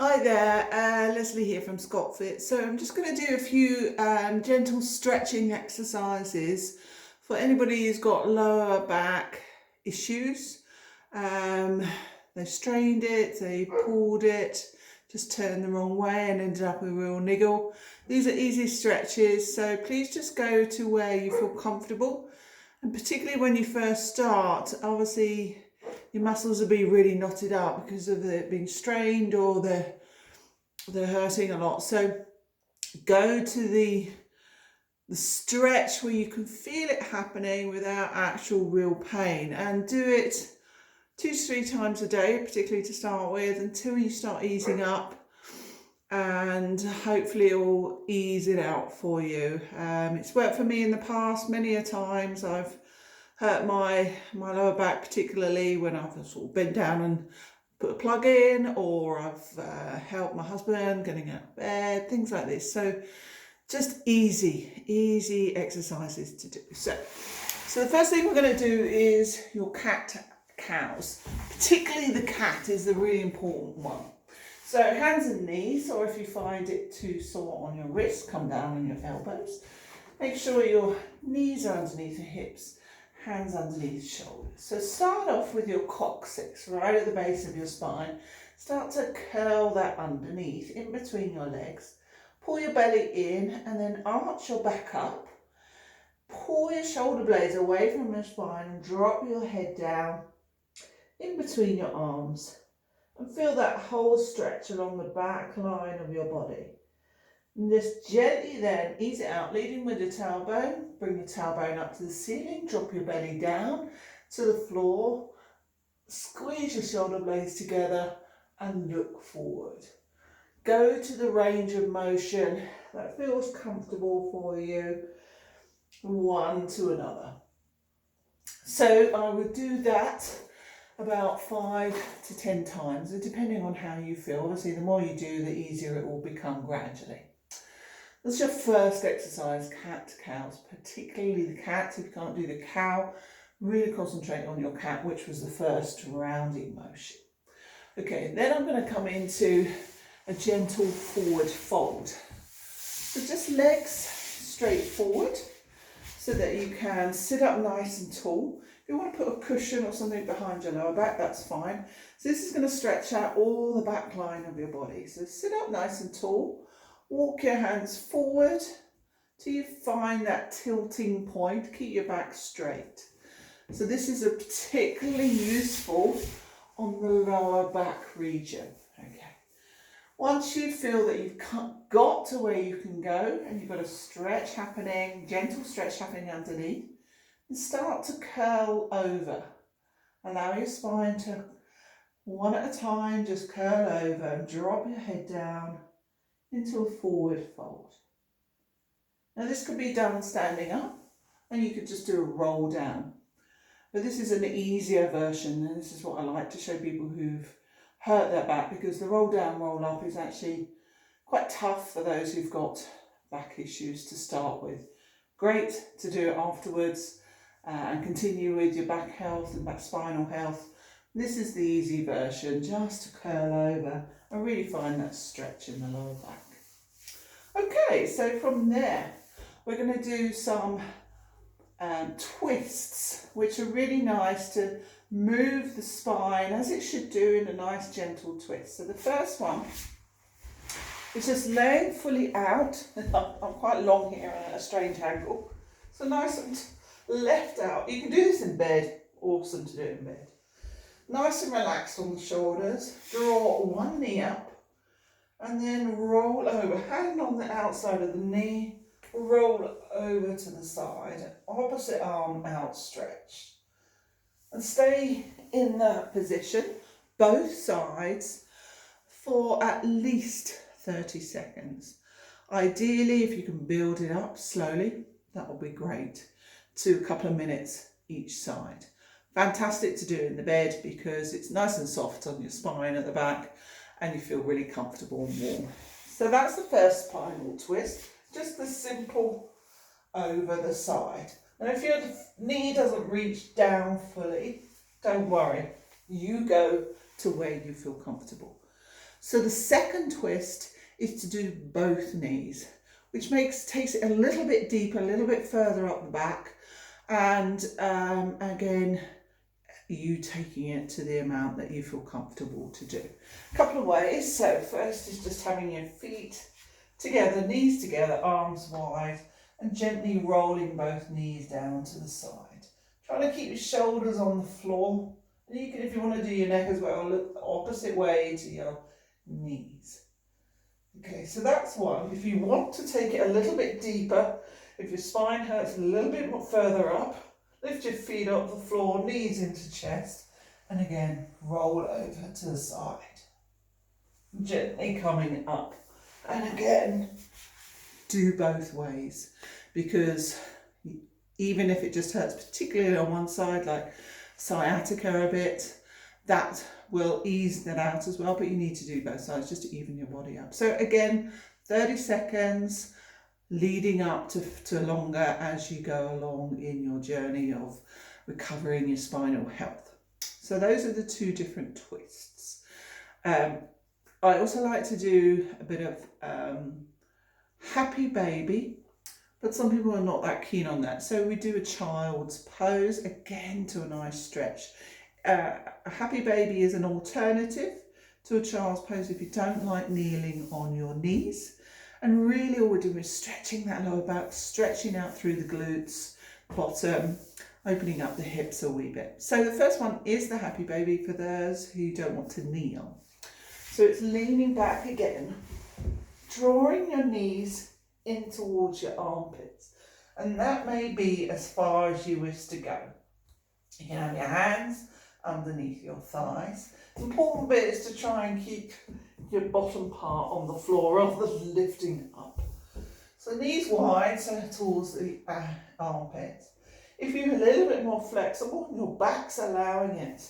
Hi there, Leslie here from ScotFit. So I'm just going to do a few gentle stretching exercises for anybody who's got lower back issues. They strained it, they pulled it, just turned the wrong way and ended up with a real niggle. These are easy stretches, so please just go to where you feel comfortable. And particularly when you first start, obviously your muscles will be really knotted up because of it being strained or they're hurting a lot. So go to the stretch where you can feel it happening without actual real pain, and do it 2 to 3 times a day, particularly to start with, until you start easing up, and hopefully it'll ease it out for you. It's worked for me in the past many a times. I've hurt my lower back, particularly when I've sort of bent down and put a plug in, or I've helped my husband getting out of bed, things like this. So just easy exercises to do. So the first thing we're going to do is your cat-cows. Particularly the cat is the really important one. So hands and knees, or if you find it too sore on your wrists, come down on your elbows. Make sure your knees are underneath your hips, hands underneath shoulders. So start off with your coccyx right at the base of your spine. Start to curl that underneath, in between your legs. Pull your belly in and then arch your back up. Pull your shoulder blades away from your spine and drop your head down in between your arms. And feel that whole stretch along the back line of your body. And just gently then ease it out, leading with your tailbone. Bring your tailbone up to the ceiling, drop your belly down to the floor. Squeeze your shoulder blades together and look forward. Go to the range of motion that feels comfortable for you, one to another. So I would do that about 5 to 10 times, depending on how you feel. Obviously, the more you do, the easier it will become gradually. That's your first exercise, cat-cows, particularly the cat. If you can't do the cow, really concentrate on your cat, which was the first rounding motion. Okay, then I'm going to come into a gentle forward fold. So just legs straight forward so that you can sit up nice and tall. If you want to put a cushion or something behind your lower back, that's fine. So this is going to stretch out all the back line of your body. So sit up nice and tall. Walk your hands forward till you find that tilting point. Keep your back straight. So this is particularly useful on the lower back region. Okay. Once you feel that you've got to where you can go and you've got a stretch happening, gentle stretch happening underneath, and start to curl over. Allow your spine to, one at a time, just curl over and drop your head down into a forward fold. Now this could be done standing up, and you could just do a roll down. But this is an easier version, and this is what I like to show people who've hurt their back, because the roll down, roll up is actually quite tough for those who've got back issues to start with. Great to do it afterwards and continue with your back health and back spinal health. This is the easy version, just to curl over and really find that stretch in the lower back. Okay, so from there, we're going to do some twists, which are really nice to move the spine as it should do in a nice gentle twist. So the first one is just laying fully out. I'm quite long here at a strange angle. So nice and left out. You can do this in bed. Awesome to do it in bed. Nice and relaxed on the shoulders. Draw one knee up and then roll over. Hand on the outside of the knee. Roll over to the side. Opposite arm outstretched. And stay in that position, both sides, for at least 30 seconds. Ideally, if you can build it up slowly, that would be great, to a couple of minutes each side. Fantastic to do in the bed because it's nice and soft on your spine at the back and you feel really comfortable and warm. So that's the first spinal twist, just the simple over the side. And if your knee doesn't reach down fully, don't worry, you go to where you feel comfortable. So the second twist is to do both knees, which takes it a little bit deeper, a little bit further up the back, and again, you taking it to the amount that you feel comfortable to do. A couple of ways. So first is just having your feet together, knees together, arms wide, and gently rolling both knees down to the side. Trying to keep your shoulders on the floor. And you can, if you want to do your neck as well, look the opposite way to your knees. Okay, so that's one. If you want to take it a little bit deeper, if your spine hurts a little bit more further up, lift your feet off the floor, knees into chest, and again, roll over to the side. Gently coming up. And again, do both ways, because even if it just hurts particularly on one side, like sciatica a bit, that will ease that out as well, but you need to do both sides just to even your body up. So again, 30 seconds, leading up to longer as you go along in your journey of recovering your spinal health. So those are the two different twists. I also like to do a bit of happy baby, but some people are not that keen on that. So we do a child's pose, again to a nice stretch. A happy baby is an alternative to a child's pose if you don't like kneeling on your knees. And really all we're doing is stretching that lower back, stretching out through the glutes, bottom, opening up the hips a wee bit. So the first one is the happy baby for those who don't want to kneel. So it's leaning back again, drawing your knees in towards your armpits. And that may be as far as you wish to go. You can have your hands underneath your thighs. The important bit is to try and keep your bottom part on the floor rather than lifting up. So knees wide, so towards the armpits. If you're a little bit more flexible and your back's allowing it,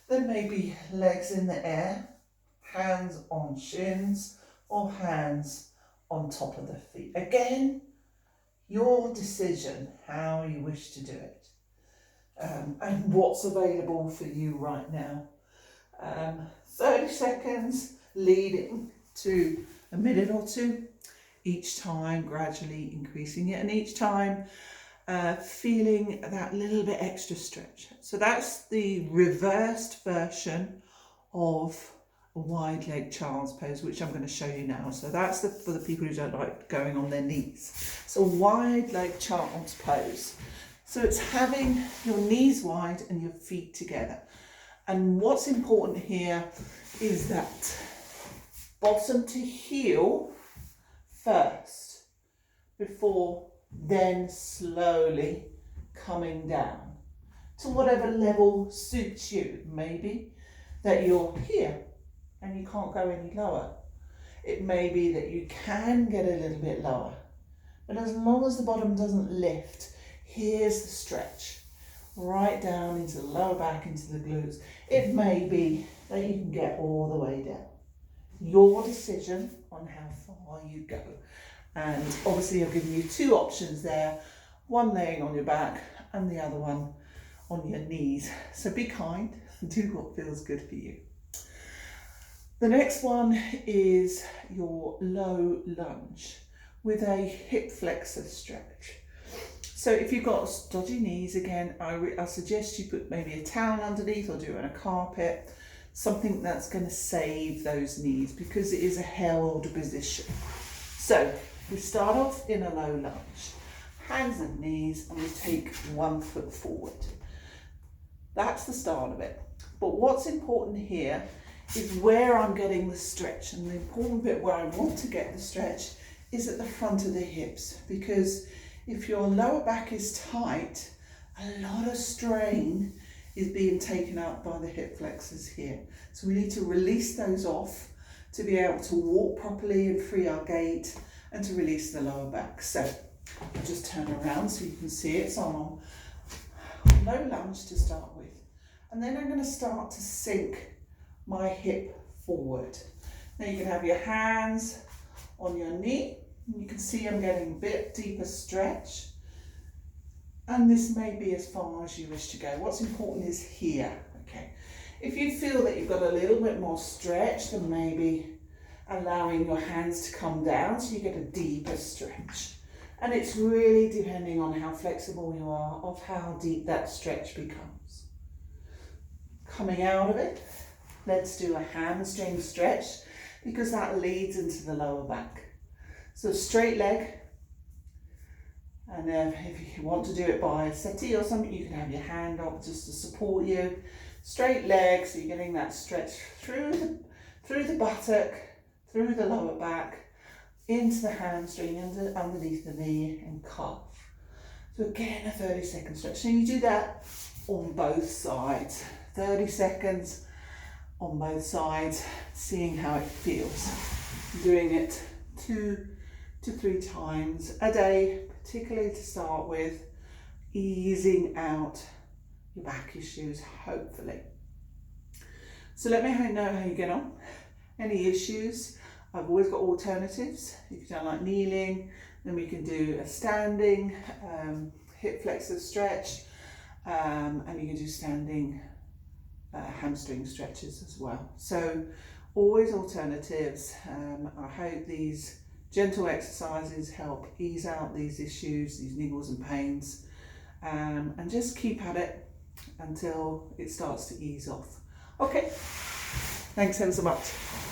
then maybe legs in the air, hands on shins, or hands on top of the feet. Again, your decision how you wish to do it, and what's available for you right now. 30 seconds leading to a minute or two, each time gradually increasing it, and each time feeling that little bit extra stretch. So that's the reversed version of a wide leg child's pose, which I'm going to show you now. So that's for the people who don't like going on their knees. So wide leg child's pose. So it's having your knees wide and your feet together. And what's important here is that bottom to heel first, before then slowly coming down to whatever level suits you. Maybe that you're here and you can't go any lower. It may be that you can get a little bit lower, but as long as the bottom doesn't lift, here's the stretch. Right down into the lower back, into the glutes. It may be that you can get all the way down. Your decision on how far you go. And obviously I've given you two options there, one laying on your back and the other one on your knees. So be kind, do what feels good for you. The next one is your low lunge with a hip flexor stretch. So if you've got dodgy knees, again, I suggest you put maybe a towel underneath or do it on a carpet, something that's going to save those knees because it is a held position. So we start off in a low lunge, hands and knees, and we take 1 foot forward. That's the start of it. But what's important here is where I'm getting the stretch, and the important bit where I want to get the stretch is at the front of the hips, because if your lower back is tight, a lot of strain is being taken out by the hip flexors here. So we need to release those off to be able to walk properly and free our gait and to release the lower back. So I'll just turn around so you can see it. So I'm on low lunge to start with. And then I'm going to start to sink my hip forward. Now you can have your hands on your knee. You can see I'm getting a bit deeper stretch. And this may be as far as you wish to go. What's important is here, okay? If you feel that you've got a little bit more stretch, then maybe allowing your hands to come down so you get a deeper stretch. And it's really depending on how flexible you are of how deep that stretch becomes. Coming out of it, let's do a hamstring stretch because that leads into the lower back. So straight leg, and if you want to do it by a settee or something, you can have your hand up just to support you. Straight leg, so you're getting that stretch through the buttock, through the lower back, into the hamstring, underneath the knee and calf. So again, a 30-second stretch. So you do that on both sides. 30 seconds on both sides, seeing how it feels. Doing it 2 to 3 times a day, particularly to start with, easing out your back issues, hopefully. So let me know how you get on. Any issues? I've always got alternatives. You can do like kneeling, then we can do a standing hip flexor stretch, and you can do standing hamstring stretches as well. So always alternatives. I hope these gentle exercises help ease out these issues, these niggles and pains, and just keep at it until it starts to ease off. Okay, thanks ever so much.